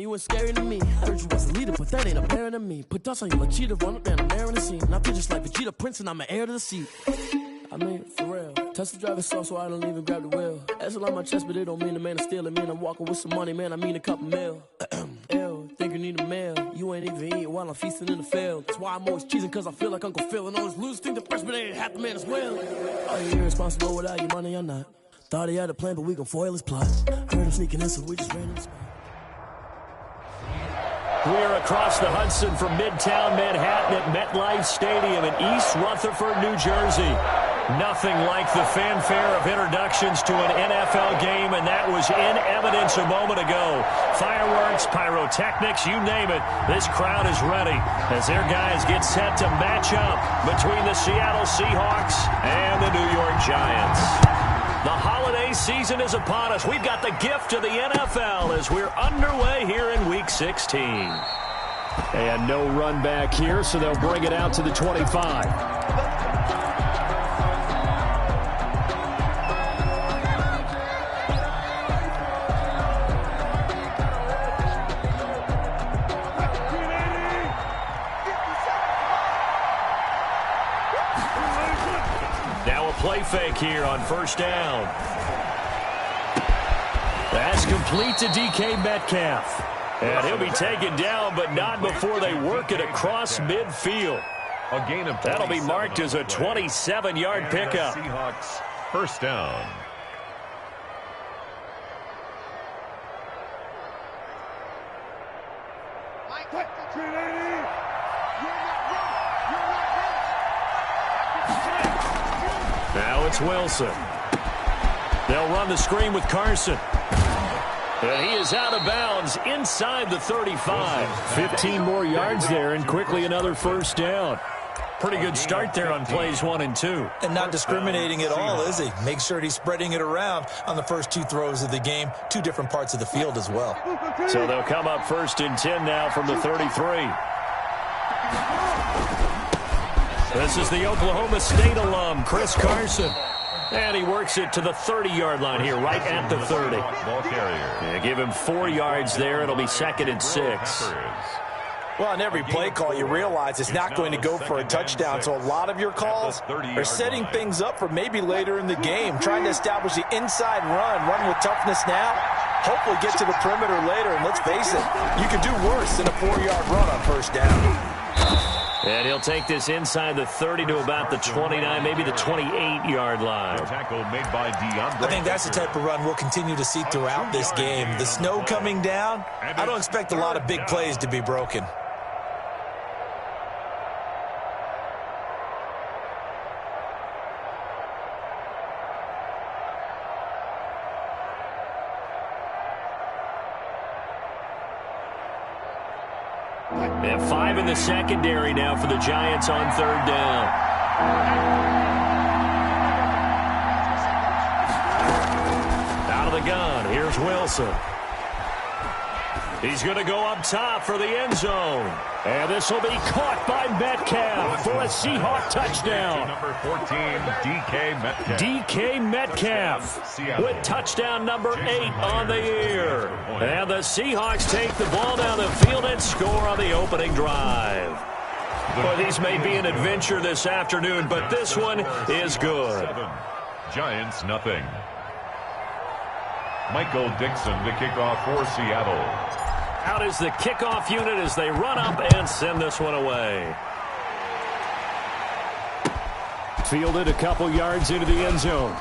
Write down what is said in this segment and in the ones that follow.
You was scary to me. I heard you was a leader, but that ain't apparent to me. Put dust on you like cheetah, run up down the air in the scene. Now feel just like Vegeta Prince and I'm an heir to the seat. I mean, for real. Touch the driver's soft so I don't even grab the wheel. That's on my chest, but it don't mean the man is stealing. Man, I'm walking with some money, man, I mean a couple mil. Ew, think you need a meal. You ain't even eating while I'm feasting in the field. That's why I'm always cheesing, cause I feel like Uncle Phil. And all this losers think the freshman ain't half the man as well. Are you irresponsible without your money or not? Thought he had a plan, but we gon' foil his plot. Heard him sneaking in, so we just ran in the spot. We're across the Hudson from Midtown Manhattan at MetLife Stadium in East Rutherford, New Jersey. Nothing like the fanfare of introductions to an NFL game, and that was in evidence a moment ago. Fireworks, pyrotechnics, you name it. This crowd is ready as their guys get set to match up between the Seattle Seahawks and the New York Giants. The holiday season is upon us. We've got the gift of the NFL as we're underway here in Week 16. And no run back here, so they'll bring it out to the 25. Play fake here on first down. That's complete to DK Metcalf. And he'll be taken down, but not before they work it across midfield. A gain of that'll be marked as a 27-yard pickup. Seahawks first down. Now it's Wilson. They'll run the screen with Carson. And he is out of bounds inside the 35. 15 more yards there and quickly another first down. Pretty good start there on plays 1 and 2. And not discriminating at all, is he? Make sure he's spreading it around on the first 2 throws of the game. 2 different parts of the field as well. So they'll come up first and 10 now from the 33. This is the Oklahoma State alum, Chris Carson. And he works it to the 30-yard line here, right at the 30. Ball carrier. Yeah, give him 4 yards there. It'll be 2nd and 6. Well, on every play call, you realize it's not going to go for a touchdown. So a lot of your calls are setting things up for maybe later in the game, trying to establish the inside run with toughness now. Hopefully get to the perimeter later. And let's face it, you can do worse than a 4-yard run on first down. And he'll take this inside the 30 to about the 29, maybe the 28-yard line. Tackle made by DeAndre. I think that's the type of run we'll continue to see throughout this game. The snow coming down, I don't expect a lot of big plays to be broken. And 5 in the secondary now for the Giants on 3rd down. Out of the gun, here's Wilson. He's going to go up top for the end zone. And this will be caught by Metcalf for a Seahawk touchdown. Number 14, DK Metcalf. DK Metcalf with touchdown number 8 on the year. And the Seahawks take the ball down the field and score on the opening drive. Well, these may be an adventure this afternoon, but this one is good. Giants nothing. Michael Dixon to kick off for Seattle. Out is the kickoff unit as they run up and send this one away. Fielded a couple yards into the end zone.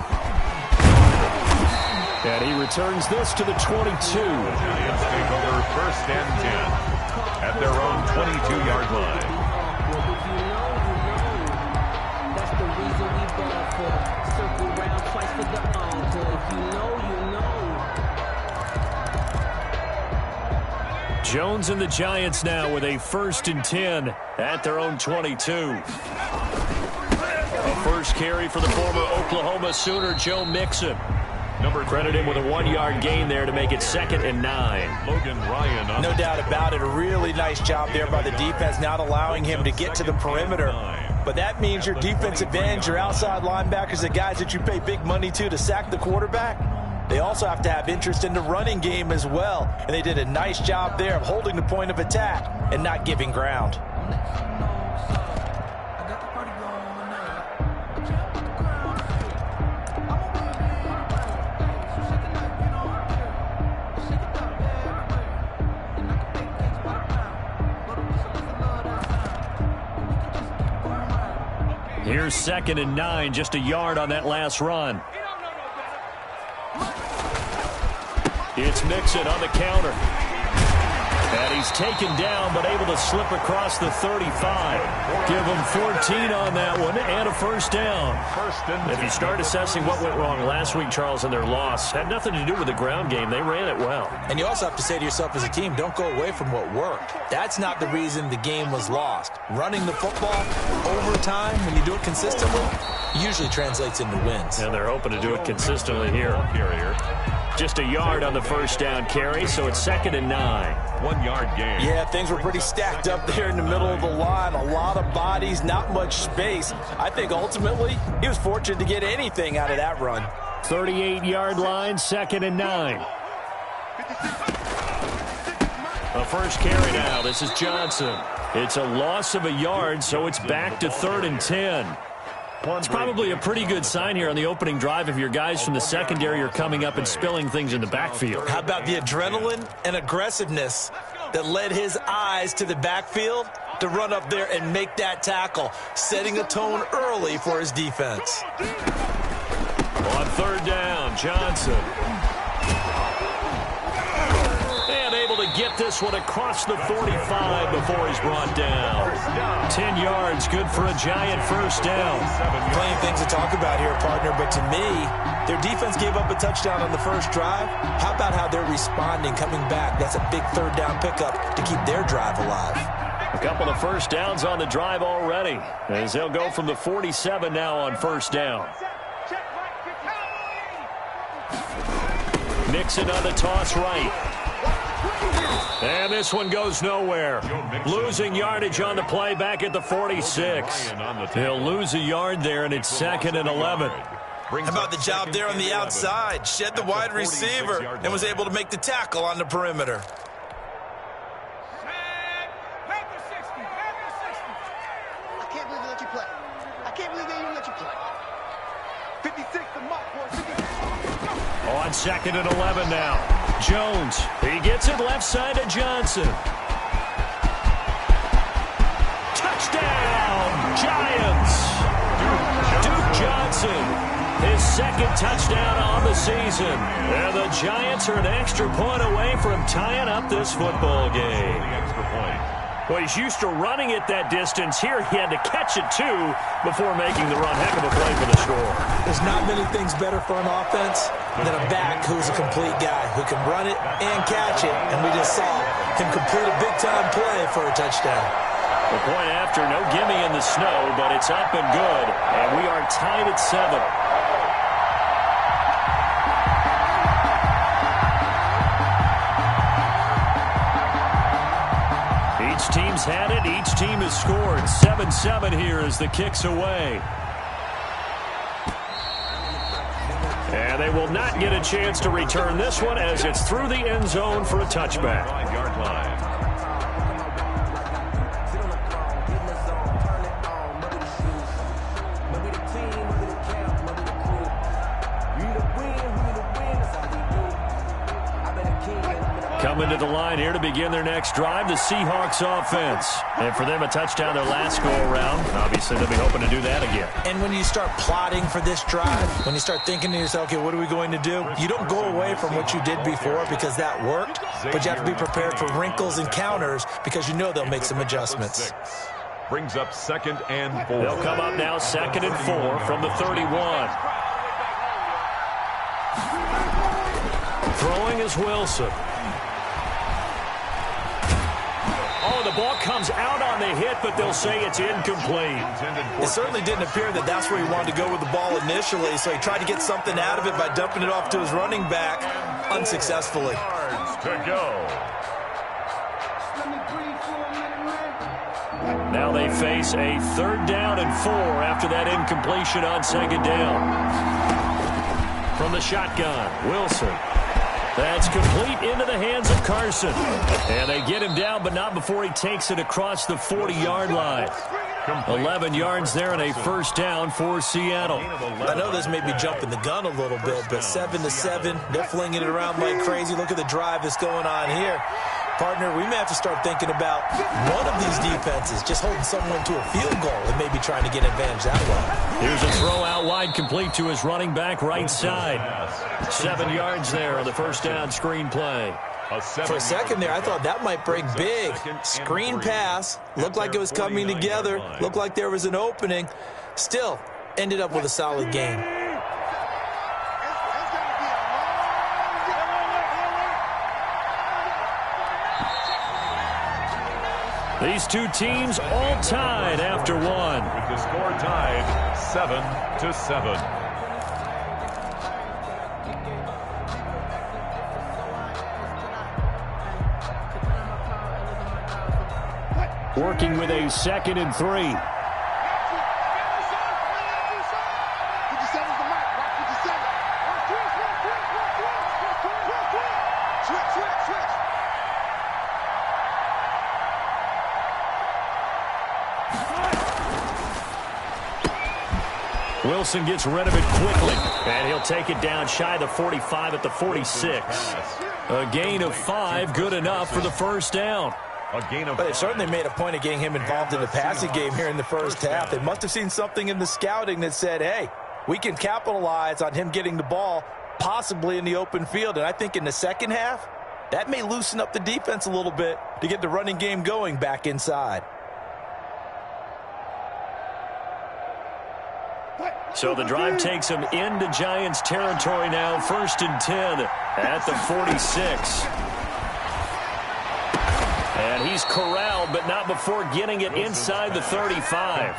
And he returns this to the 22. Giants take over first and 10 at their own 22-yard line. That's the reason we ball for. Circle round twice for the encore. If you know, you know. Jones and the Giants now with a 1st and 10 at their own 22. A first carry for the former Oklahoma Sooner, Joe Mixon. Credit him with a 1-yard gain there to make it 2nd and 9. Logan Ryan. No doubt about it. A really nice job there by the defense, not allowing him to get to the perimeter. But that means your defensive ends, your outside linebackers, the guys that you pay big money to sack the quarterback, They also have to have interest in the running game as well. And they did a nice job there of holding the point of attack and not giving ground. Here's 2nd and 9, just a yard on that last run. It's Mixon on the counter. And he's taken down, but able to slip across the 35. Give him 14 on that one and a first down. If you start assessing what went wrong last week, Charles, in their loss, had nothing to do with the ground game. They ran it well. And you also have to say to yourself as a team, don't go away from what worked. That's not the reason the game was lost. Running the football over time, when you do it consistently, usually translates into wins. And they're hoping to do it consistently here. Just a yard on the first down carry, so it's 2nd and 9. 1 yard gain. Yeah, things were pretty stacked up there in the middle of the line. A lot of bodies, not much space. I think ultimately he was fortunate to get anything out of that run. 38-yard line, 2nd and 9. The first carry now. This is Johnson. It's a loss of a yard, so it's back to 3rd and 10. It's probably a pretty good sign here on the opening drive if your guys from the secondary are coming up and spilling things in the backfield. How about the adrenaline and aggressiveness that led his eyes to the backfield to run up there and make that tackle, setting a tone early for his defense. On 3rd down, Johnson. And able to get this one across the 45 before he's brought down. 10 yards, good for a giant first down. Plenty of things to talk about here, partner, but to me, their defense gave up a touchdown on the first drive. How about how they're responding, coming back? That's a big 3rd down pickup to keep their drive alive. A couple of first downs on the drive already, as they'll go from the 47 now on 1st down. Mixon on the toss right. And this one goes nowhere. Losing yardage on the play back at the 46. He'll lose a yard there, and it's 2nd and 11. How about the job there on the outside? Shed the wide receiver and was able to make the tackle on the perimeter. I can't believe they let you play. I can't believe they even let you play. 56 to Mark. On 2nd and 11 now. Jones, he gets it left side to Johnson. Touchdown, Giants. Duke Johnson, his 2nd touchdown on the season. And the Giants are an extra point away from tying up this football game. Well, he's used to running it that distance. Here he had to catch it, too, before making the run. Heck of a play for the score. There's not many things better for an offense than a back who's a complete guy who can run it and catch it. And we just saw him complete a big-time play for a touchdown. The point after, no gimme in the snow, but it's up and good. And we are tied at 7. Each team's had it. Each team has scored. 7-7 here as the kick's away. And they will not get a chance to return this one as it's through the end zone for a touchback. 5-yard line. Coming to the line here to begin their next drive, the Seahawks offense. And for them, a touchdown their last go-around. Obviously, they'll be hoping to do that again. And when you start plotting for this drive, when you start thinking to yourself, okay, what are we going to do? You don't go away from what you did before because that worked, but you have to be prepared for wrinkles and counters because you know they'll make some adjustments. Brings up 2nd and 4. They'll come up now 2nd and 4 from the 31. Throwing is Wilson. Oh, the ball comes out on the hit, but they'll say it's incomplete. It certainly didn't appear that that's where he wanted to go with the ball initially, so he tried to get something out of it by dumping it off to his running back unsuccessfully. To go. Now they face a 3rd down and 4 after that incompletion on 2nd down. from the shotgun. Wilson. That's complete into the hands of Carson. And they get him down, but not before he takes it across the 40-yard line. 11 yards there and a first down for Seattle. I know this may be jumping the gun a little bit, but 7-7, they're flinging it around like crazy. Look at the drive that's going on here. Partner, we may have to start thinking about one of these defenses just holding someone to a field goal and maybe trying to get advantage that way. Here's a throw out wide, complete to his running back right side. 7 yards there on the first down screen play. For a second there, I thought that might break big. Screen pass, looked like it was coming together, looked like there was an opening. Still, ended up with a solid game. These two teams all tied after one. With the score tied 7-7. Working with a 2nd and 3. Wilson gets rid of it quickly, and he'll take it down shy of the 45 at the 46. A gain of 5, good enough for the first down. But they certainly made a point of getting him involved in the passing game here in the first half. They must have seen something in the scouting that said, hey, we can capitalize on him getting the ball, possibly in the open field. And I think in the second half, that may loosen up the defense a little bit to get the running game going back inside. So the drive takes him into Giants territory now, 1st and 10 at the 46. And he's corralled, but not before getting it inside the 35.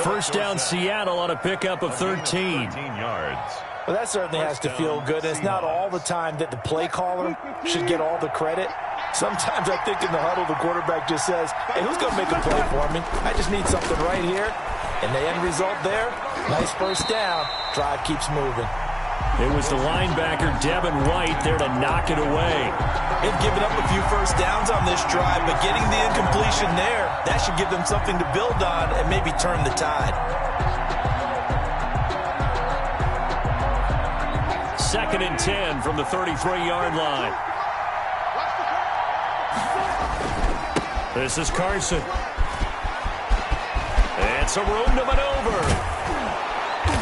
First down Seattle on a pickup of 13. Well, that certainly has to feel good. It's not all the time that the play caller should get all the credit. Sometimes I think in the huddle, the quarterback just says, hey, who's going to make a play for me? I just need something right here. And the end result there, nice first down. Drive keeps moving. It was the linebacker, Devin White, there to knock it away. They've given up a few first downs on this drive, but getting the incompletion there, that should give them something to build on and maybe turn the tide. 2nd and 10 from the 33-yard line. This is Carson. And some room to maneuver.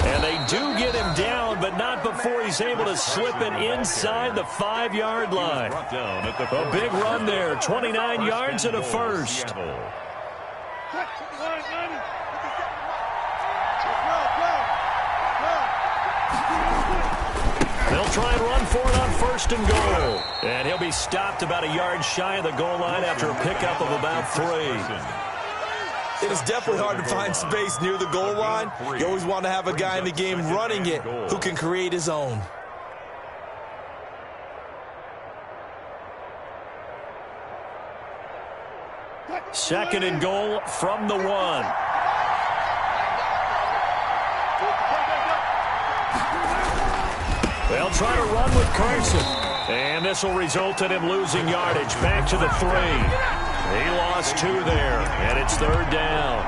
And they do get him down, but not before he's able to slip it inside the 5-yard line. A big run there, 29 yards and a first. They'll try and run for it on 1st and goal. And he'll be stopped about a yard shy of the goal line after a pickup of about 3. It is definitely hard to find space near the goal line. You always want to have a guy in the game running it who can create his own. Second and goal from the 1. They'll try to run with Carson. And this will result in him losing yardage. Back to the 3. He lost 2 there, and it's 3rd down.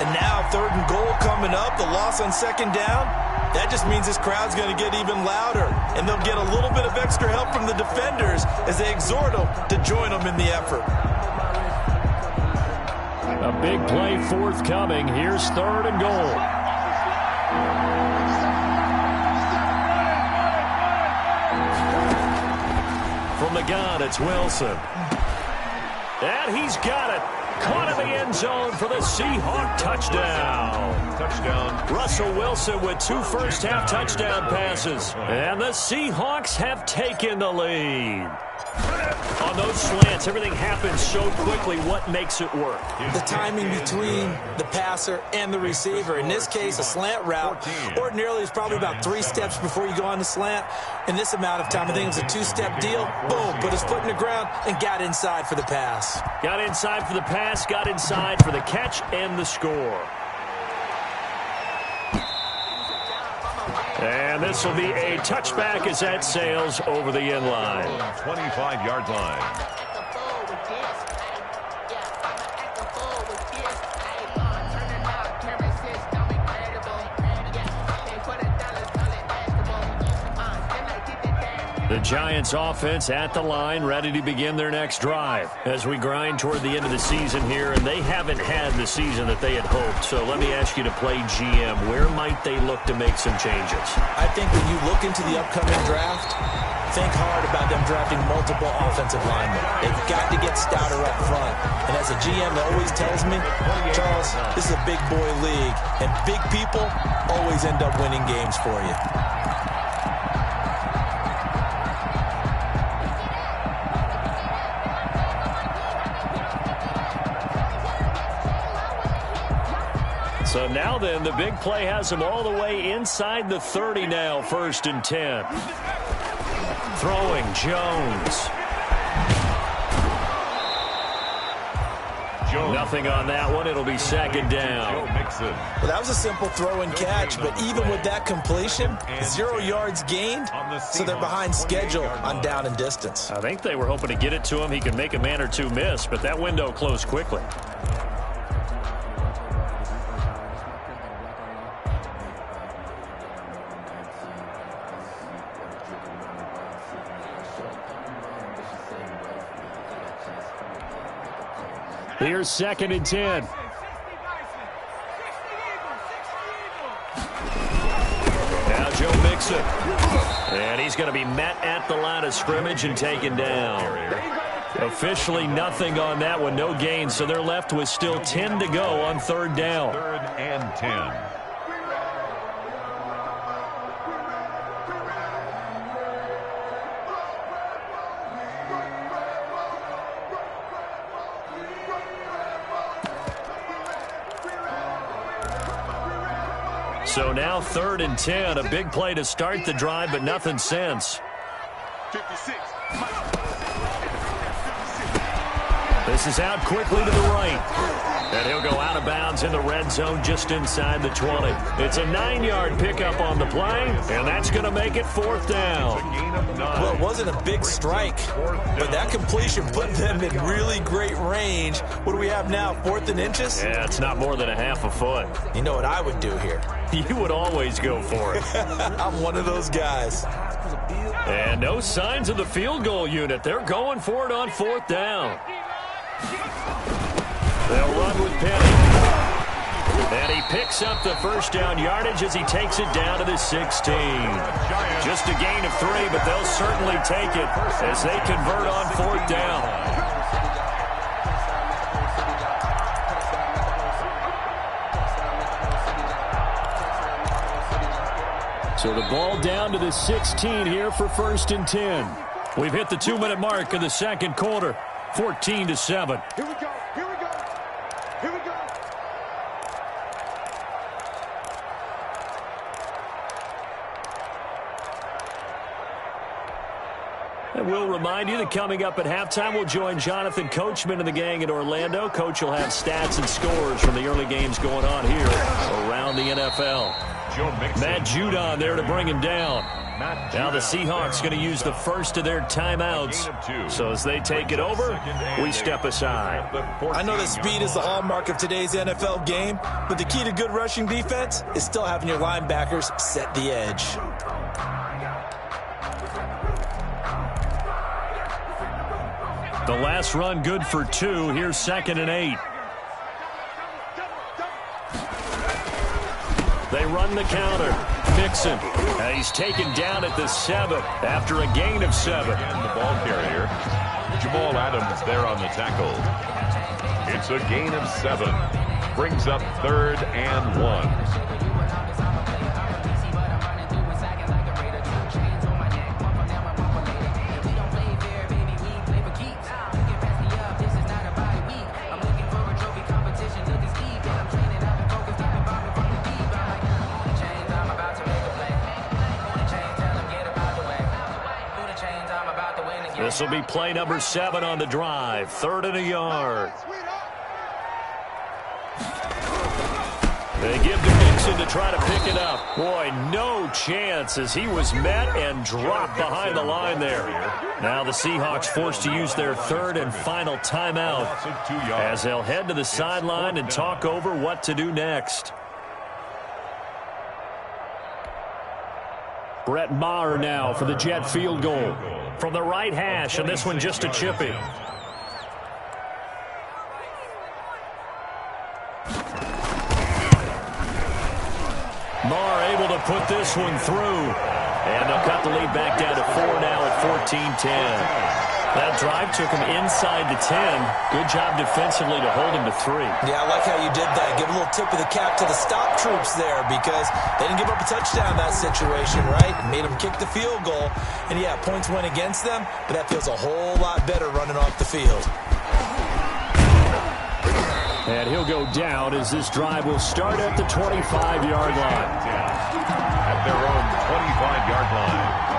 And now 3rd and goal coming up. The loss on 2nd down. That just means this crowd's going to get even louder. And they'll get a little bit of extra help from the defenders as they exhort them to join them in the effort. A big play forthcoming. Here's 3rd and goal. From the gun, it's Wilson. And he's got it. Caught in the end zone for the Seahawk touchdown. Russell Wilson with 2 first-half touchdown passes. And the Seahawks have taken the lead. On those slants, everything happens so quickly. What makes it work? The timing between the passer and the receiver. In this case, a slant route ordinarily is probably about 3 steps before you go on the slant. In this amount of time, I think it was a 2-step deal. Boom, put his foot in the ground and got inside for the pass. Got inside for the pass, got inside for the catch and the score. And this will be a touchback as that sails over the end line. 25-yard line. The Giants offense at the line, ready to begin their next drive as we grind toward the end of the season here, and they haven't had the season that they had hoped. So let me ask you to play GM. Where might they look to make some changes? I think when you look into the upcoming draft, think hard about them drafting multiple offensive linemen. They've got to get stouter up front. And as a GM that always tells me, Charles, this is a big boy league, and big people always end up winning games for you. So now then, the big play has him all the way inside the 30 now, 1st and 10. Throwing, Jones. Nothing on that one. It'll be 2nd down. Well, that was a simple throw and catch, but even with that completion, 0 yards gained, so they're behind schedule on down and distance. I think they were hoping to get it to him. He could make a man or two miss, but that window closed quickly. Here's 2nd and 10. Now Joe Mixon. And he's going to be met at the line of scrimmage and taken down. Officially nothing on that one. No gain. So they're left with still 10 to go on 3rd down. 3rd and 10. So now 3rd and 10, a big play to start the drive, but nothing since. 56. This is out quickly to the right. And he'll go out of bounds in the red zone just inside the 20. It's a 9-yard pickup on the play, and that's going to make it 4th down. Well, it wasn't a big strike, but that completion put them in really great range. What do we have now, 4th and inches? Yeah, it's not more than a half a foot. You know what I would do here? You would always go for it. I'm one of those guys. And no signs of the field goal unit. They're going for it on 4th down. They'll run with Penny. And he picks up the 1st down yardage as he takes it down to the 16. Just a gain of 3, but they'll certainly take it as they convert on 4th down. So the ball down to the 16 here for 1st and 10. We've hit the 2-minute mark of the 2nd quarter. 14-7. Here we go. Here we go. Here we go. And we'll remind you that coming up at halftime, we'll join Jonathan Coachman and the gang in Orlando. Coach will have stats and scores from the early games going on here around the NFL. Matt Judon there to bring him down. Now the Seahawks going to use the first of their timeouts. So as they take it over, we step aside. I know that speed is the hallmark of today's NFL game, but the key to good rushing defense is still having your linebackers set the edge. The last run good for 2. Here's 2nd and 8. They run the counter. Mixon. He's taken down at the 7 after a gain of 7. And the ball carrier, Jamal Adams, there on the tackle. It's a gain of 7. Brings up 3rd and 1. This will be play number 7 on the drive. 3rd and a yard. They give to Mixon to try to pick it up. Boy, no chance as he was met and dropped behind the line there. Now the Seahawks forced to use their third and final timeout as they'll head to the sideline and talk over what to do next. Brett Maher now for the Jet field goal. From the right hash, and this one just a chippy. Maher able to put this one through. And they'll cut the lead back down to 4 now at 14-10. That drive took him inside the 10. Good job defensively to hold him to 3. Yeah, I like how you did that. Give a little tip of the cap to the stop troops there because they didn't give up a touchdown in that situation, right? Made them kick the field goal. And, yeah, points went against them, but that feels a whole lot better running off the field. And he'll go down as this drive will start at the 25-yard line. At their own 25-yard line.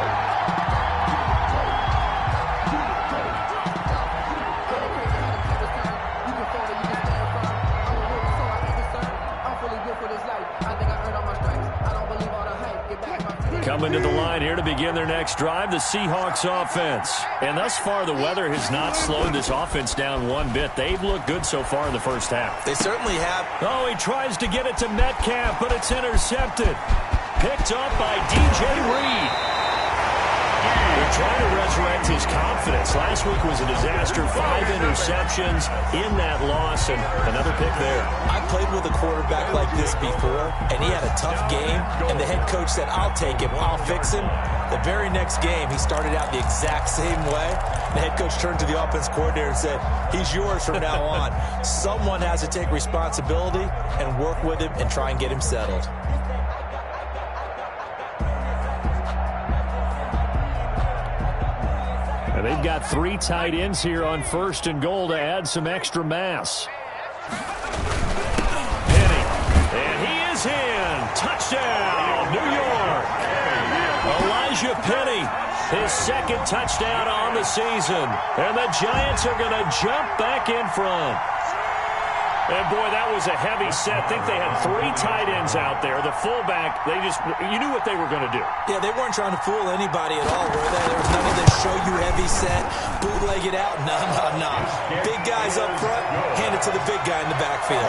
Coming to the line here to begin their next drive, the Seahawks offense. And thus far, the weather has not slowed this offense down one bit. They've looked good so far in the first half. They certainly have. Oh, he tries to get it to Metcalf, but it's intercepted. Picked up by DJ Reed. They're trying to resurrect his confidence. Last week was a disaster. 5 interceptions in that loss, and another pick there. I played with a quarterback like this before, and he had a tough game, and the head coach said, I'll take him, I'll fix him. The very next game, he started out the exact same way. The head coach turned to the offense coordinator and said, he's yours from now on. Someone has to take responsibility and work with him and try and get him settled. And they've got 3 tight ends here on 1st and goal to add some extra mass. Penny. And he is in. Touchdown, New York. Elijah Penny, his 2nd touchdown on the season. And the Giants are going to jump back in front. And, boy, that was a heavy set. I think they had 3 tight ends out there. The fullback, you knew what they were going to do. Yeah, they weren't trying to fool anybody at all, were they? There was none of this show you heavy set, bootleg it out. No. Big guys up front, hand it to the big guy in the backfield.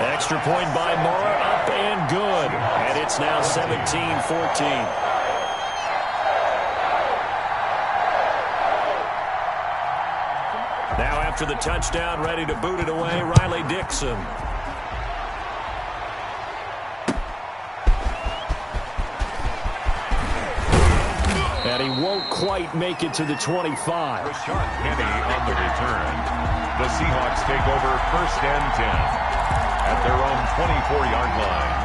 Extra point by Maher, up and good. And it's now 17-14. Now after the touchdown, ready to boot it away, Riley Dixon. And he won't quite make it to the 25. Rashard Penny on the return. The Seahawks take over 1st and 10 at their own 24-yard line.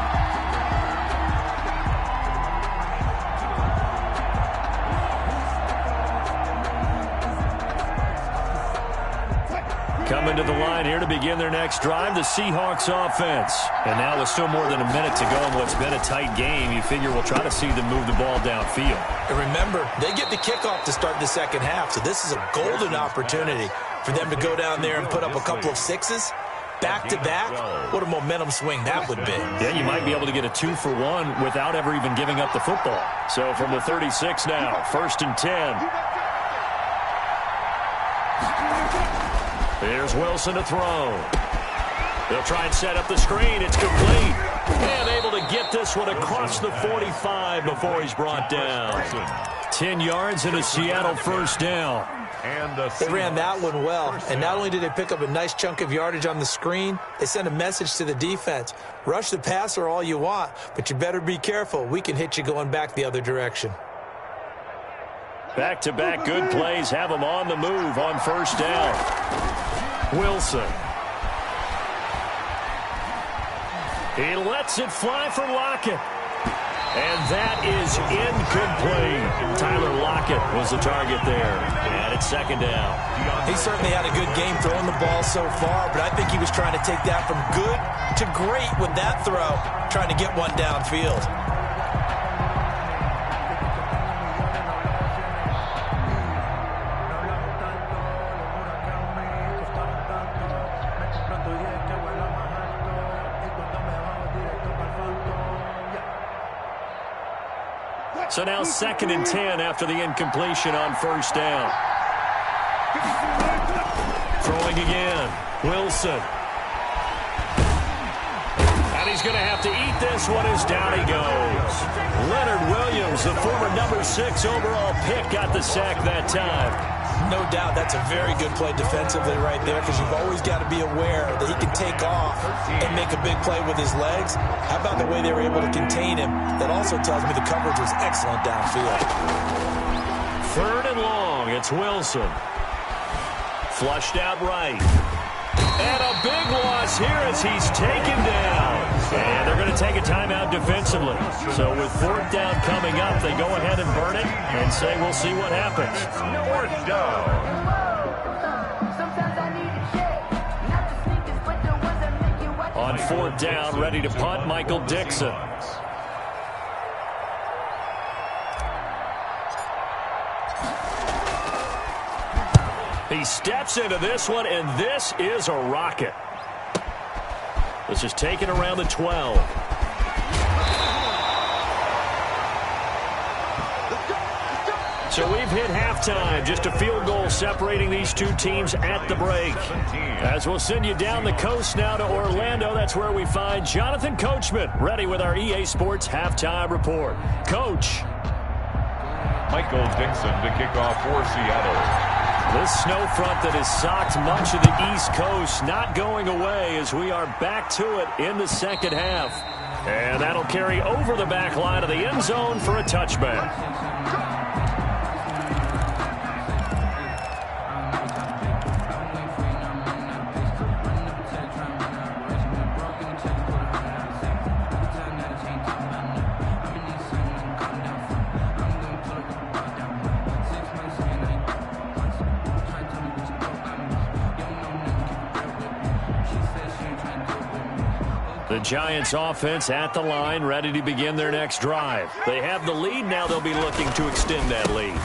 Coming to the line here to begin their next drive, the Seahawks offense. And now with still more than a minute to go in what's been a tight game, you figure we'll try to see them move the ball downfield. And remember, they get the kickoff to start the second half, so this is a golden opportunity for them to go down there and put up a couple of 6s. Back-to-back, what a momentum swing that would be. Yeah, you might be able to get a 2-for-1 without ever even giving up the football. So from the 36 now, 1st and 10. Here's Wilson to throw. They'll try and set up the screen. It's complete. And able to get this one across the 45 before he's brought down. 10 yards and a Seattle 1st down. And they ran that one well. And not only did they pick up a nice chunk of yardage on the screen, they sent a message to the defense. Rush the passer all you want, but you better be careful. We can hit you going back the other direction. Back-to-back good plays have them on the move on 1st down. Wilson. He lets it fly for Lockett. And that is incomplete. Tyler Lockett was the target there. And it's 2nd down. He certainly had a good game throwing the ball so far, but I think he was trying to take that from good to great with that throw, trying to get one downfield. So now 2nd and 10 after the incompletion on first down. Throwing again. Wilson. And he's going to have to eat this one as down he goes. Leonard Williams, the former number 6 overall pick, got the sack that time. No doubt that's a very good play defensively right there, because you've always got to be aware that he can take off and make a big play with his legs. How about the way they were able to contain him? That also tells me the coverage was excellent downfield. 3rd and long. It's Wilson. Flushed out right. And a big loss here as he's taken down. And they're going to take a timeout defensively. So with 4th down coming up, they go ahead and burn it and say we'll see what happens. 4th down. On 4th down, ready to punt, Michael Dixon. He steps into this one, and this is a rocket. This is taken around the 12. So we've hit halftime. Just a field goal separating these two teams at the break. As we'll send you down the coast now to Orlando, that's where we find Jonathan Coachman, ready with our EA Sports Halftime Report. Coach. Michael Dixon to kick off for Seattle. This snow front that has socked much of the East Coast not going away as we are back to it in the second half. And that'll carry over the back line of the end zone for a touchback. The Giants offense at the line, ready to begin their next drive. They have the lead now. They'll be looking to extend that lead.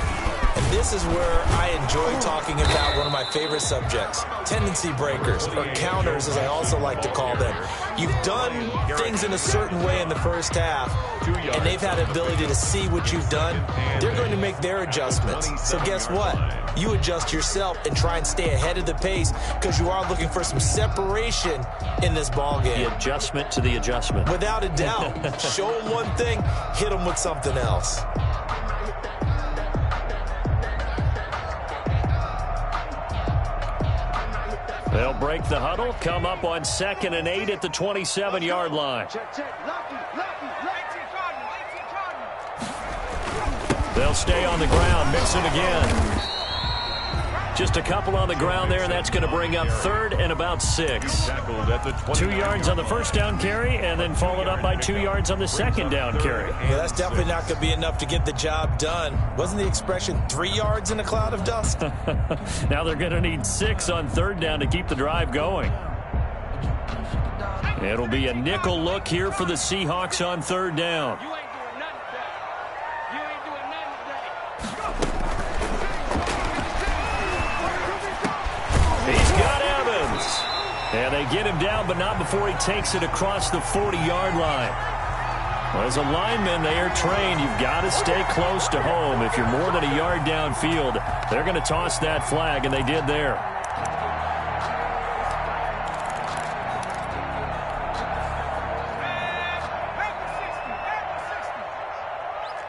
And this is where I enjoy talking about one of my favorite subjects, tendency breakers, or counters as I also like to call them. You've done things in a certain way in the first half, and they've had the ability to see what you've done. They're going to make their adjustments. So guess what? You adjust yourself and try and stay ahead of the pace, because you are looking for some separation in this ball game. The adjustment to the adjustment. Without a doubt. Show them one thing, hit them with something else. They'll break the huddle, come up on 2nd and 8 at the 27-yard line. They'll stay on the ground, mix it again. Just a couple on the ground there, and that's going to bring up 3rd and about 6. 2 yards on the first down carry, and then followed up by 2 yards on the second down carry. Yeah, that's definitely not going to be enough to get the job done. Wasn't the expression 3 yards in a cloud of dust? Now they're going to need 6 on 3rd down to keep the drive going. It'll be a nickel look here for the Seahawks on 3rd down. He's got Evans. And they get him down, but not before he takes it across the 40-yard line. Well, as a lineman, they are trained. You've got to stay close to home. If you're more than a yard downfield, they're going to toss that flag, and they did there.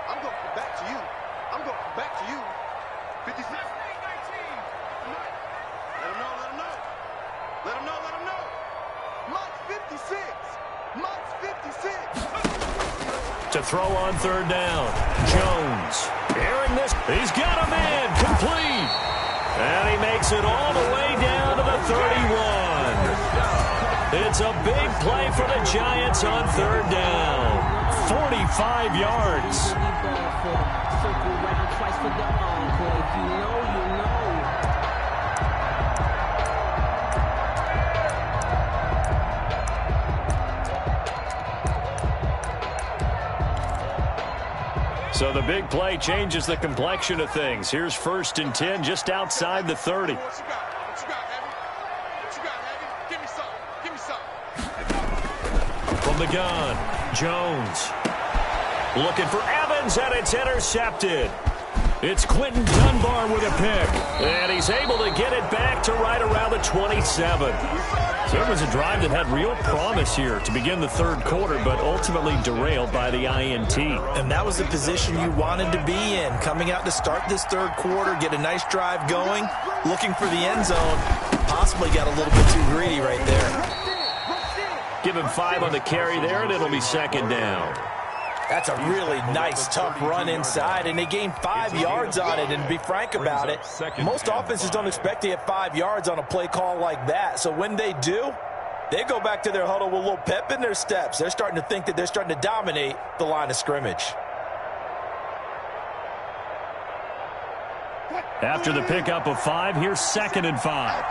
I'm going back to you. I'm going back to you. 56. Let him know, let him know. Let him know, let him know. Mott's 56. Mott's 56. To throw on 3rd down. Jones. Airing this. He's got a man. Complete. And he makes it all the way down to the 31. It's a big play for the Giants on 3rd down. 45 yards. So the big play changes the complexion of things. Here's 1st and 10 just outside the 30. What you got? What you got, Heavy? What you got, Heavy? Give me some. Give me some. From the gun, Jones. Looking for Evans. runs, and it's intercepted. It's Quentin Dunbar with a pick, and he's able to get it back to right around the 27. So it was a drive that had real promise here to begin the third quarter, but ultimately derailed by the INT. And that was the position you wanted to be in, coming out to start this third quarter, get a nice drive going, looking for the end zone. Possibly got a little bit too greedy right there. Give him 5 on the carry there, and it'll be second down. That's a really nice, tough run inside, and they gained 5 yards on it. And to be frank about it, most offenses don't expect to get 5 yards on a play call like that. So when they do, they go back to their huddle with a little pep in their steps. They're starting to think that they're starting to dominate the line of scrimmage. After the pickup of 5, here's 2nd and 5.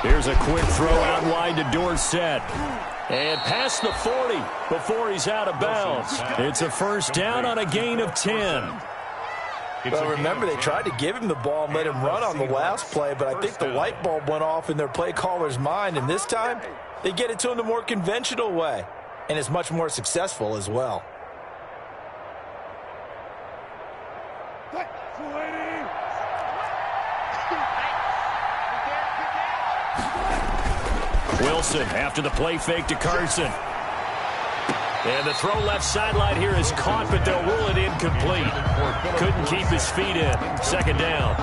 Here's a quick throw out wide to Dorsett. And past the 40 before he's out of bounds. It's a first down on a gain of 10. Well, remember, they tried to give him the ball and let him run on the last play, but I think the light bulb went off in their play caller's mind, and this time they get it to him the more conventional way, and it's much more successful as well. Wilson after the play fake to Carson. And the throw left sideline here is caught, but they'll rule it incomplete. Couldn't keep his feet in. Second down.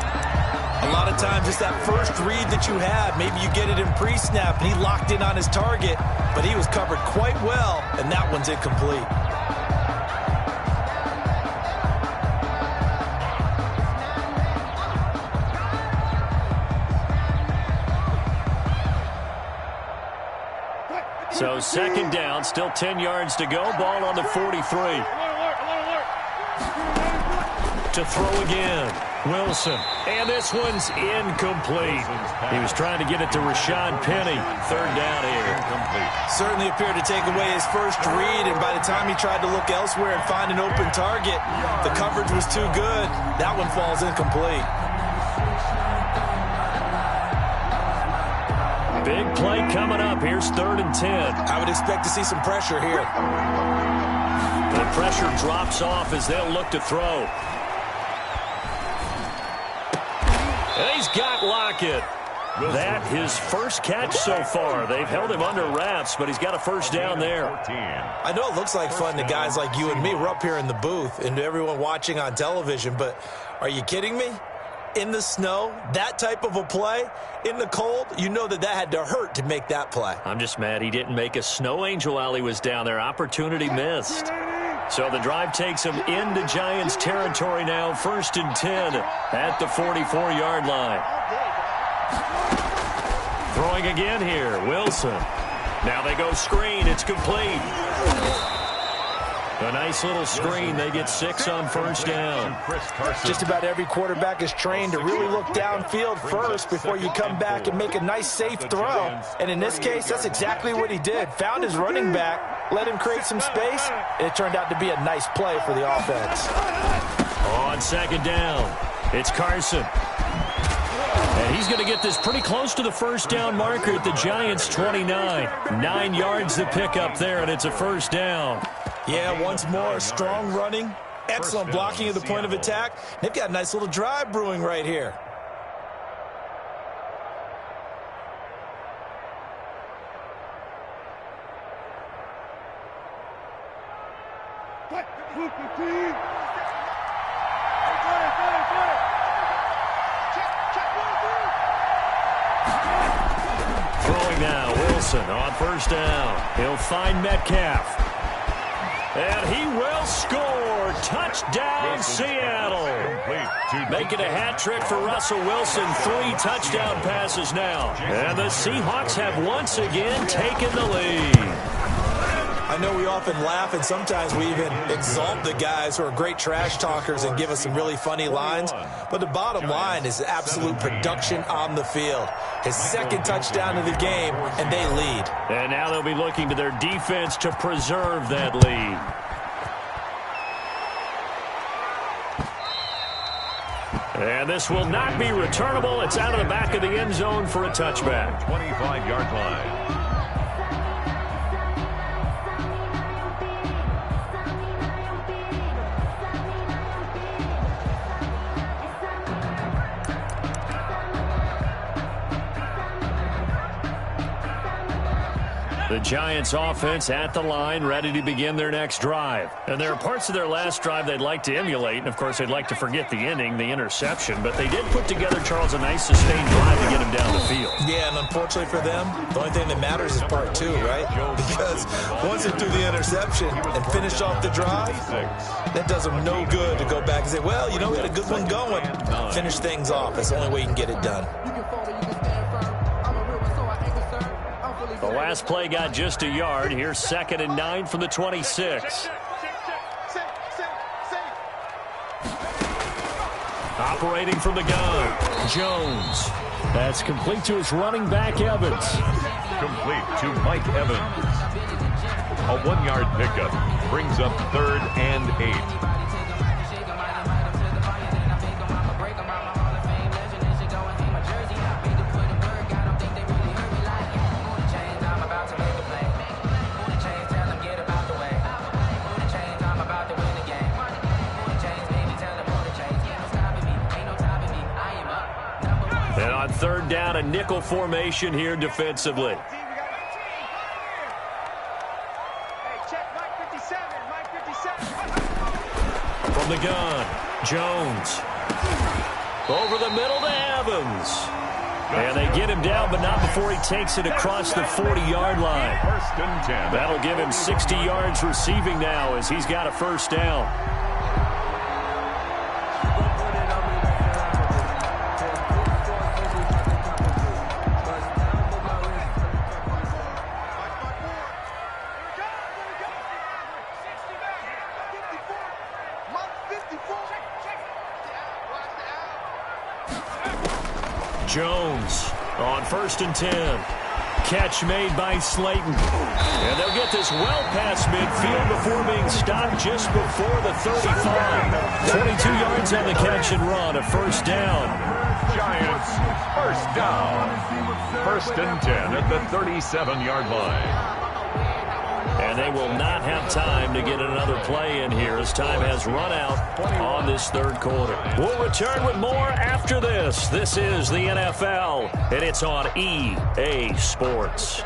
A lot of times it's that first read that you have. Maybe you get it in pre-snap, and he locked in on his target, but he was covered quite well, and that one's incomplete. So second down, still 10 yards to go. Ball on the 43. To throw again. Wilson. And this one's incomplete. He was trying to get it to Rashad Penny. Third down here. Certainly appeared to take away his first read, and by the time he tried to look elsewhere and find an open target, the coverage was too good. That one falls incomplete. Big play coming up. Here's 3rd and 10. I would expect to see some pressure here. The pressure drops off as they'll look to throw. And he's got Lockett. That his first catch so far. They've held him under wraps, but he's got a first down there. I know it looks like fun to guys like you and me. We're up here in the booth and to everyone watching on television, but are you kidding me? In the snow, that type of a play, in the cold, you know that had to hurt to make that play. I'm just mad he didn't make a snow angel while he was down there. Opportunity missed. So the drive takes him into Giants territory now. 1st and 10 at the 44-yard line. Throwing again here, Wilson. Now they go screen. It's complete. A nice little screen. They get 6 on first down. Just about every quarterback is trained to really look downfield first before you come back and make a nice, safe throw. And in this case, that's exactly what he did. Found his running back, let him create some space, and it turned out to be a nice play for the offense. On second down, it's Carson. And he's going to get this pretty close to the first down marker at the Giants' 29. 9 yards to pick up there, and it's a first down. Yeah, once more, strong running, excellent blocking at the point of attack. They've got a nice little drive brewing right here. Throwing now, Wilson on first down. He'll find Metcalf. And he will score. Touchdown, Seattle. Making a hat trick for Russell Wilson. 3 touchdown passes now. And the Seahawks have once again taken the lead. I know we often laugh, and sometimes we even exalt the guys who are great trash talkers and give us some really funny lines. But the bottom line is absolute production on the field. His 2nd touchdown of the game, and they lead. And now they'll be looking to their defense to preserve that lead. And this will not be returnable. It's out of the back of the end zone for a touchback. 25-yard line. The Giants offense at the line, ready to begin their next drive. And there are parts of their last drive they'd like to emulate, and of course they'd like to forget the ending, the interception. But they did put together, Charles, a nice sustained drive to get him down the field. Yeah, and unfortunately for them, the only thing that matters is part two, right? Because once they threw the interception and finished off the drive, that does them no good to go back and say, well, you know, we had a good one going. Finish things off. That's the only way you can get it done. The last play got just a yard. Here's 2nd and 9 from the 26. Operating from the gun, Jones. That's complete to his running back, Evans. Complete to Mike Evans. A 1-yard pickup brings up 3rd and 8. And on 3rd down, a nickel formation here defensively. From the gun, Jones. Over the middle to Evans. And they get him down, but not before he takes it across the 40-yard line. 1st and 10. That'll give him 60 yards receiving now as he's got a 1st down. Jones on 1st and 10. Catch made by Slayton. And they'll get this well past midfield before being stopped just before the 35. 22 yards on the catch and run, a 1st down. Giants, 1st down. 1st and 10 at the 37-yard line. And they will not have time to get another play in here as time has run out on this 3rd quarter. We'll return with more after this. This is the NFL, and it's on EA Sports.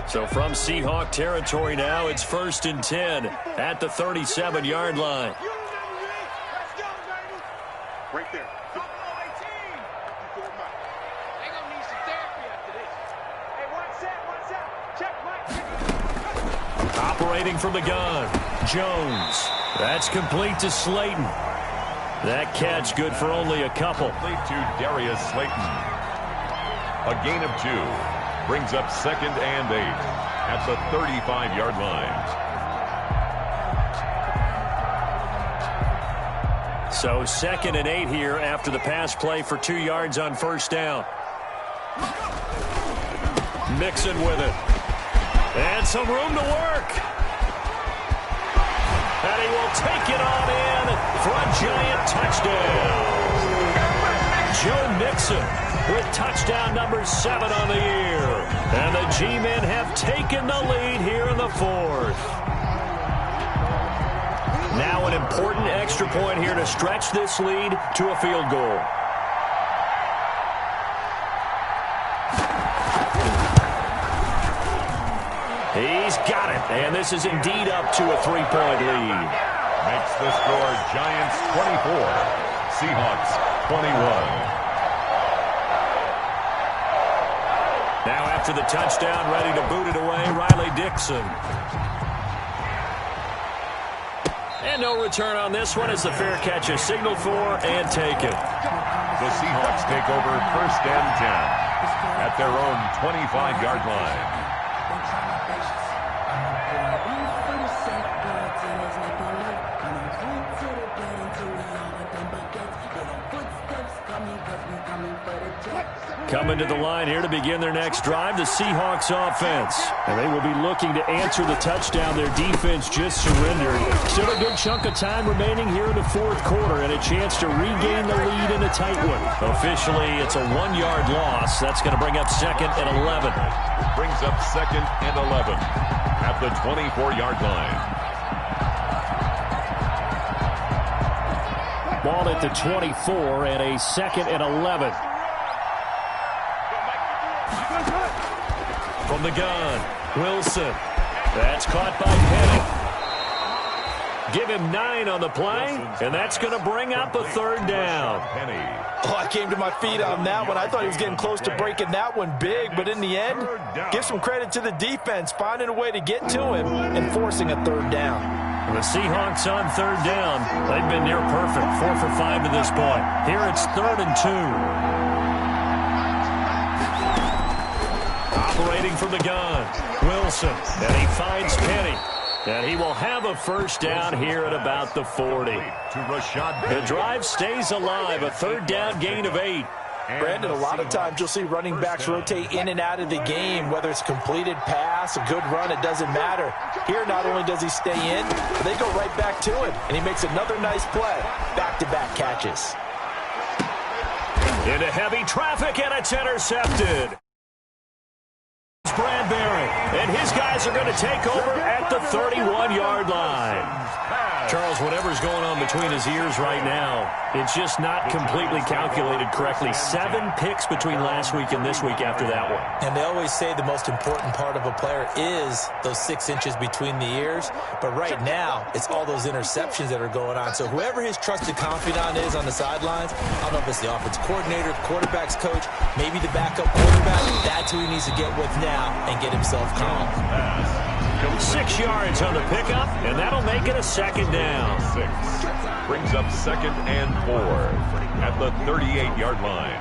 So from Seahawk territory now, it's 1st and 10 at the 37-yard line. Right there. They're going to need some therapy after this. Hey, one set. Check, Mike. Operating from the gun, Jones. That's complete to Slayton. That catch good for only a couple. Complete to Darius Slayton. A gain of 2. Brings up 2nd and 8 at the 35-yard line. So 2nd and 8 here after the pass play for 2 yards on 1st down. Mixon with it. And some room to work. And he will take it on in for a Giant touchdown. Joe Mixon with touchdown number 7 on the year. And the G-men have taken the lead here in the 4th. Now an important extra point here to stretch this lead to a field goal. He's got it, and this is indeed up to a 3-point lead. Makes the score Giants 24, Seahawks 21. Now after the touchdown, ready to boot it away, Riley Dixon. And no return on this one as the fair catch is signaled for and taken. The Seahawks take over 1st and 10 at their own 25-yard line. Coming to the line here to begin their next drive, the Seahawks offense. And they will be looking to answer the touchdown their defense just surrendered. Still a good chunk of time remaining here in the 4th quarter and a chance to regain the lead in a tight one. Officially, it's a 1-yard loss. That's going to bring up 2nd and 11. Brings up 2nd and 11 at the 24-yard line. Ball at the 24 and a 2nd and 11. From the gun, Wilson. That's caught by Penny. Give him 9 on the play, and that's going to bring up a 3rd down. Oh, I came to my feet on that one. I thought he was getting close to breaking that one big, but in the end, give some credit to the defense, finding a way to get to him and forcing a 3rd down. The Seahawks on 3rd down. They've been near perfect, 4 for 5 to this point. Here it's 3rd and 2. Operating from the gun, Wilson, and he finds Penny. And he will have a 1st down here at about the 40. The drive stays alive, a 3rd down gain of 8. Brandon, a lot of times you'll see running backs rotate in and out of the game, whether it's completed pass, a good run, it doesn't matter. Here, not only does he stay in, but they go right back to him, and he makes another nice play. Back-to-back catches. Into heavy traffic, and it's intercepted. Bradbury, and his guys are going to take over at the 31-yard line. Charles, whatever's going on between his ears right now, it's just not completely calculated correctly. 7 picks between last week and this week after that one. And they always say the most important part of a player is those 6 inches between the ears. But right now, it's all those interceptions that are going on. So whoever his trusted confidant is on the sidelines, I don't know if it's the offensive coordinator, quarterback's coach, maybe the backup quarterback, that's who he needs to get with now and get himself calm. 6 yards on the pickup, and that'll make it a 2nd down. 6 brings up 2nd and 4 at the 38-yard line.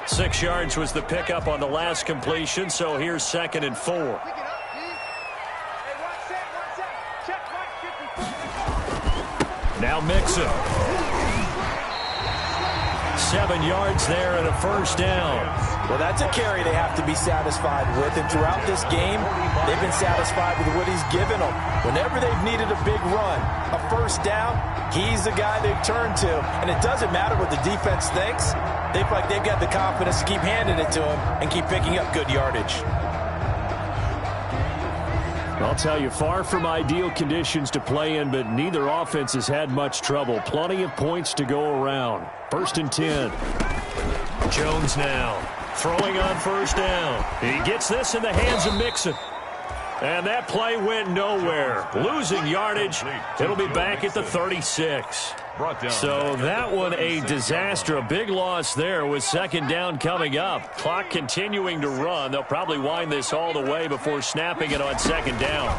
6 yards was the pickup on the last completion, so here's 2nd and 4. Now Mixon. 7 yards there and a 1st down. Well, that's a carry they have to be satisfied with, and throughout this game, they've been satisfied with what he's given them. Whenever they've needed a big run, a 1st down, he's the guy they've turned to, and it doesn't matter what the defense thinks. They feel like they've got the confidence to keep handing it to him and keep picking up good yardage. I'll tell you, far from ideal conditions to play in, but neither offense has had much trouble. Plenty of points to go around. 1st and 10. Jones now throwing on 1st down. He gets this in the hands of Mixon. And that play went nowhere. Losing yardage. It'll be back at the 36. So that one a disaster. A big loss there with 2nd down coming up. Clock continuing to run. They'll probably wind this all the way before snapping it on 2nd down.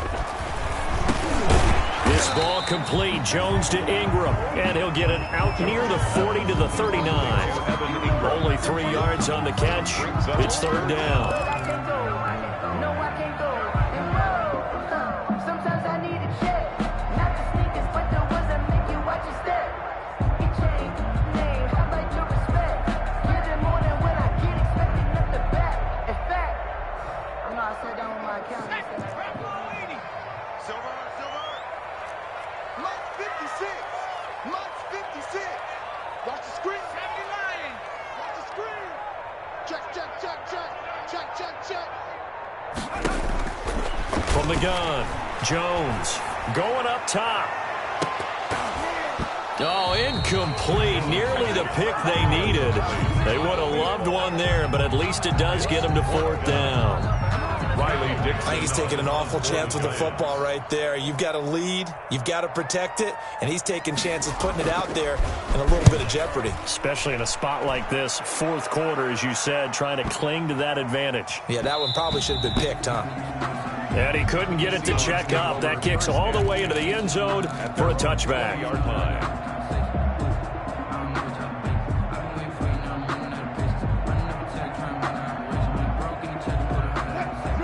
This ball complete. Jones to Ingram. And he'll get it out near the 40 to the 39. Only 3 yards on the catch. It's 3rd down. From the gun, Jones going up top. Oh, incomplete. Nearly the pick they needed. They would have loved one there, but at least it does get them to 4th down. I think he's taking an awful chance with the football right there. You've got to lead, you've got to protect it, and he's taking chances putting it out there in a little bit of jeopardy. Especially in a spot like this, 4th quarter, as you said, trying to cling to that advantage. Yeah, that one probably should have been picked, huh? And he couldn't get it to check up. That kicks all the way into the end zone for a touchback.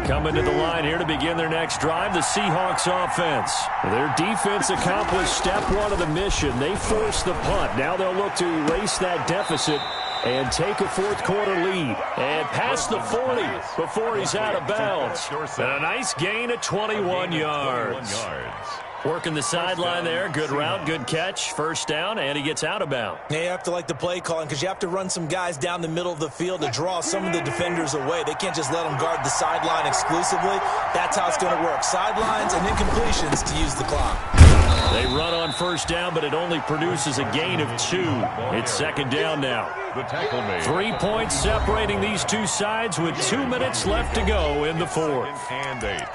Coming to the line here to begin their next drive, the Seahawks offense. Their defense accomplished step 1 of the mission. They forced the punt. Now they'll look to erase that deficit and take a 4th quarter lead. And past the 40 before he's out of bounds. And a nice gain of 21 yards. Working the sideline there. Good route, good catch. 1st down, and he gets out of bounds. Yeah, you have to like the play calling because you have to run some guys down the middle of the field to draw some of the defenders away. They can't just let them guard the sideline exclusively. That's how it's going to work. Sidelines and incompletions to use the clock. They run on first down, but it only produces a gain of 2. It's second down now. The tackle made. 3 points separating these two sides with 2 minutes left to go in the fourth. And 8.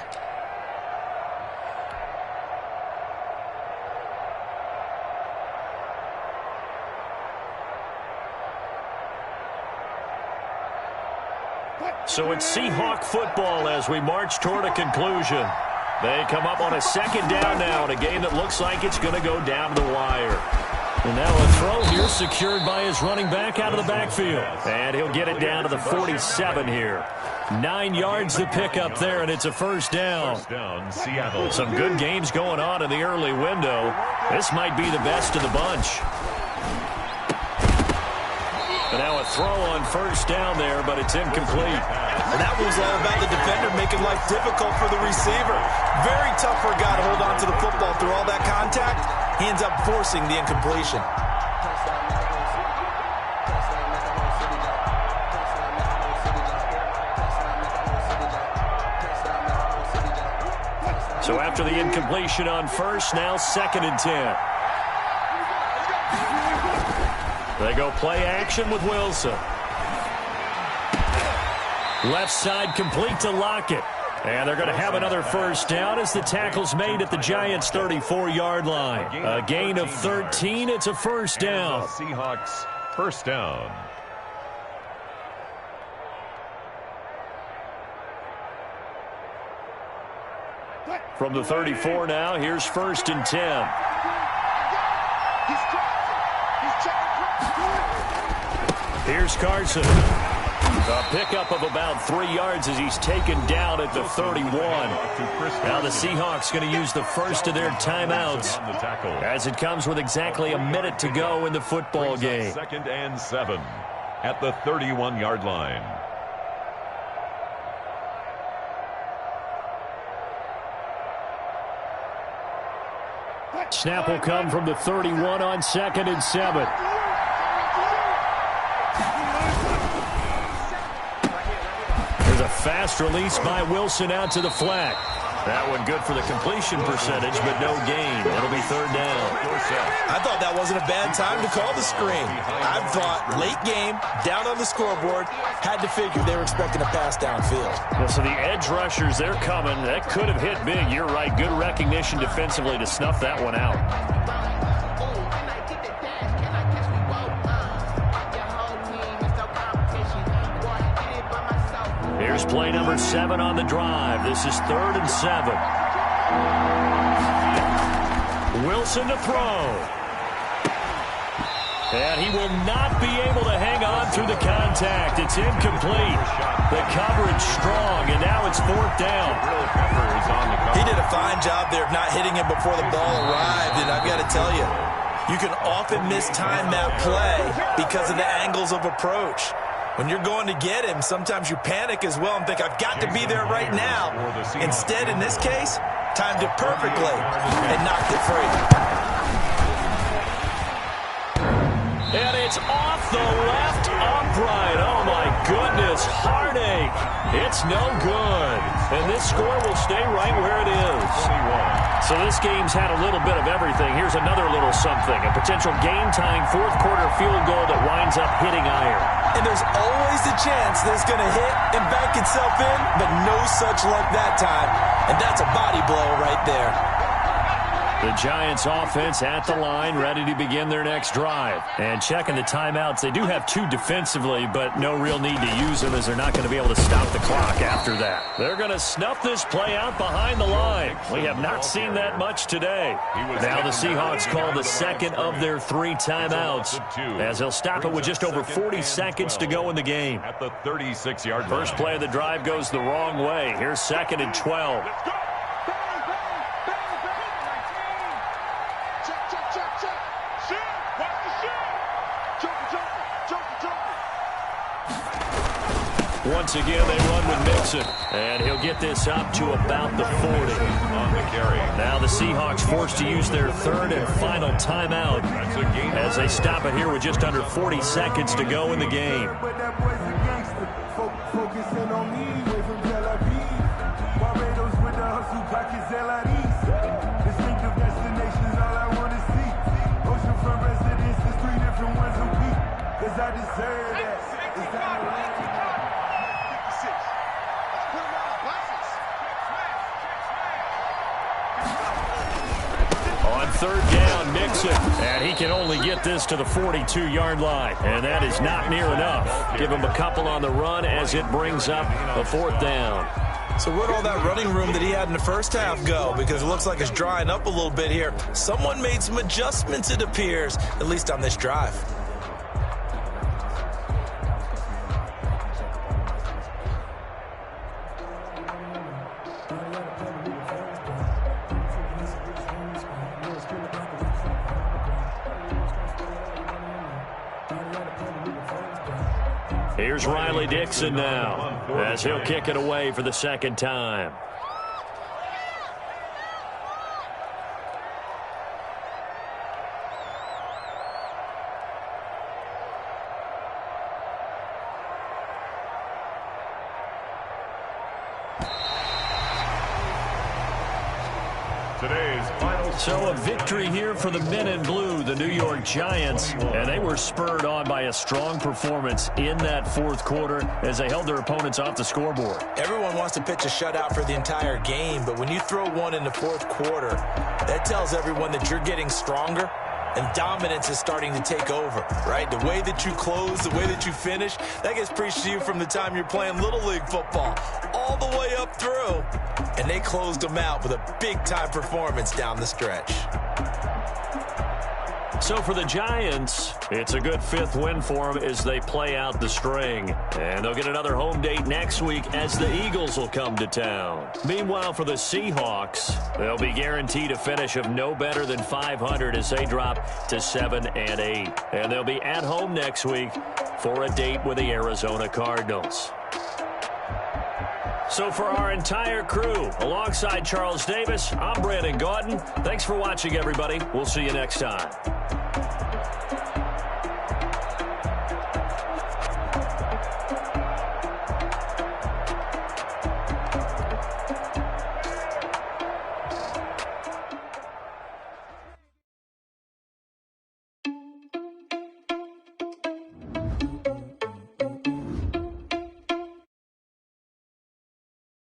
So it's Seahawk football as we march toward a conclusion. They come up on a second down now in a game that looks like it's going to go down to the wire. And now a throw here secured by his running back out of the backfield. And he'll get it down to the 47 here. 9 yards to pick up there, and it's a first down. First down, Seattle. Some good games going on in the early window. This might be the best of the bunch. But now a throw on first down there, but it's incomplete. And that was all about the defender making life difficult for the receiver. Very tough for a guy to hold on to the football through all that contact. He ends up forcing the incompletion. So after the incompletion on first, now second and 10. They go play action with Wilson. Left side complete to Lockett. And they're going to have another first down as the tackle's made at the Giants' 34-yard line. A gain of 13. It's a first down. Seahawks first down. From the 34 now, here's first and 10. Here's Carson. A pickup of about 3 yards as he's taken down at the 31. Now the Seahawks going to use the first of their timeouts as it comes with exactly a minute to go in the football game. Second and 7 at the 31-yard line. Snap will come from the 31 on second and 7. There's a fast release by Wilson out to the flat. That one good for the completion percentage, but no gain. It'll be third down. I thought that wasn't a bad time to call the screen. I thought late game, down on the scoreboard, had to figure they were expecting a pass downfield. Well, so the edge rushers, they're coming. That could have hit big. You're right. Good recognition defensively to snuff that one out. Here's play number 7 on the drive. This is third and 7. Wilson to throw. And he will not be able to hang on through the contact. It's incomplete. The coverage strong, and now it's fourth down. He did a fine job there of not hitting him before the ball arrived, and I've got to tell you, you can often mistime that play because of the angles of approach. When you're going to get him, sometimes you panic as well and think, I've got to be there right now. Instead, in this case, timed it perfectly and knocked it free. And it's off the left upright. Oh, my goodness. Heartache. It's no good. And this score will stay right where it is. So this game's had a little bit of everything. Here's another little something. A potential game-tying fourth-quarter field goal that winds up hitting iron. And there's always a chance that it's going to hit and bank itself in, but no such luck that time. And that's a body blow right there. The Giants offense at the line, ready to begin their next drive. And checking the timeouts, they do have 2 defensively, but no real need to use them as they're not going to be able to stop the clock after that. They're going to snuff this play out behind the line. We have not seen that much today. Now the Seahawks call the second of their 3 timeouts as they'll stop it with just over 40 seconds to go in the game. At the 36-yard line. First play of the drive goes the wrong way. Here's second and 12. Once again, they run with Mixon. And he'll get this up to about the 40. On the carry. Now the Seahawks forced to use their third and final timeout as they stop it here with just under 40 seconds to go in the game. third down, Mixon. And he can only get this to the 42-yard line. And that is not near enough. Give him a couple on the run as it brings up a fourth down. So where'd all that running room that he had in the first half go? Because it looks like it's drying up a little bit here. Someone made some adjustments, it appears, at least on this drive. Here's Riley Dixon now as he'll kick it away for the second time. So a victory here for the men in blue, the New York Giants, and they were spurred on by a strong performance in that fourth quarter as they held their opponents off the scoreboard. Everyone wants to pitch a shutout for the entire game, but when you throw one in the fourth quarter, that tells everyone that you're getting stronger and dominance is starting to take over, right? The way that you close, the way that you finish, that gets preached to you from the time you're playing Little League football all the way up through. And they closed them out with a big-time performance down the stretch. So for the Giants, it's a good fifth win for them as they play out the string. And they'll get another home date next week as the Eagles will come to town. Meanwhile, for the Seahawks, they'll be guaranteed a finish of no better than 500 as they drop to 7-8. And they'll be at home next week for a date with the Arizona Cardinals. So for our entire crew, alongside Charles Davis, I'm Brandon Gaudin. Thanks for watching, everybody. We'll see you next time.